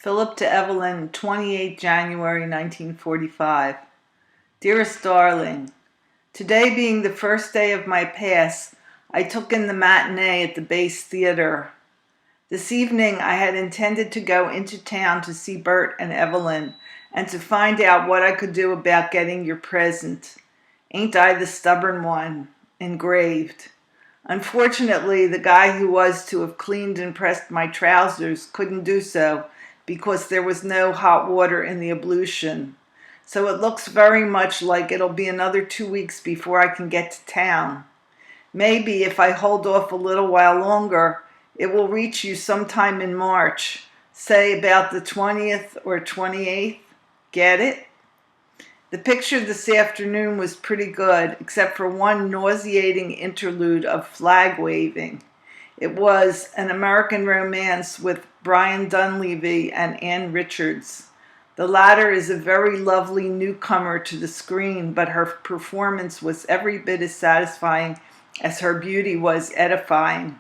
Philip to Evelyn, 28 January 1945. Dearest darling, today being the first day of my pass, I took in the matinee at the Base Theater. This evening I had intended to go into town to see Bert and Evelyn and to find out what I could do about getting your present. Ain't I the stubborn one? Engraved. Unfortunately, the guy who was to have cleaned and pressed my trousers couldn't do so because there was no hot water in the ablution. So it looks very much like it'll be another 2 weeks before I can get to town. Maybe if I hold off a little while longer, it will reach you sometime in March, say about the 20th or 28th. Get it? The picture this afternoon was pretty good, except for one nauseating interlude of flag waving. It was An American Romance with Brian Dunleavy and Ann Richards. The latter is a very lovely newcomer to the screen, but her performance was every bit as satisfying as her beauty was edifying.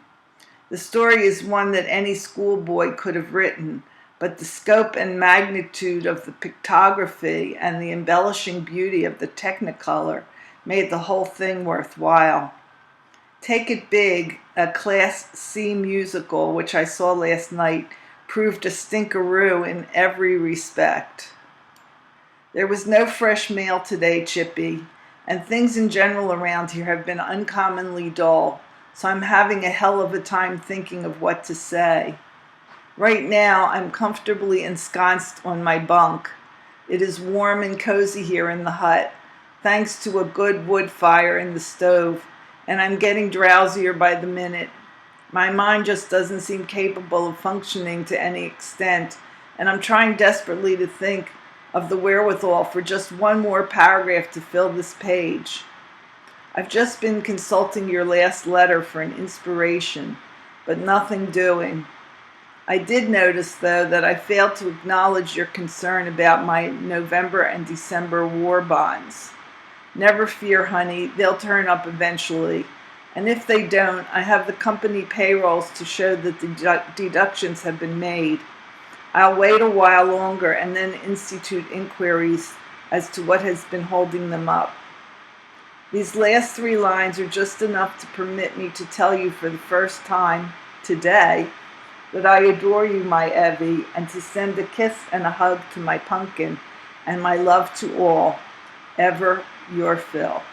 The story is one that any schoolboy could have written, but the scope and magnitude of the pictography and the embellishing beauty of the technicolor made the whole thing worthwhile. Take It Big, a Class C musical, which I saw last night, proved a stinkeroo in every respect. There was no fresh mail today, Chippy, and things in general around here have been uncommonly dull, so I'm having a hell of a time thinking of what to say. Right now, I'm comfortably ensconced on my bunk. It is warm and cozy here in the hut, thanks to a good wood fire in the stove, and I'm getting drowsier by the minute. My mind just doesn't seem capable of functioning to any extent, and I'm trying desperately to think of the wherewithal for just one more paragraph to fill this page. I've just been consulting your last letter for an inspiration, but nothing doing. I did notice, though, that I failed to acknowledge your concern about my November and December war bonds. Never fear, honey, they'll turn up eventually. And if they don't, I have the company payrolls to show that the deductions have been made. I'll wait a while longer and then institute inquiries as to what has been holding them up. These last 3 lines are just enough to permit me to tell you for the first time today that I adore you, my Evie, and to send a kiss and a hug to my pumpkin, and my love to all. Ever your Phil.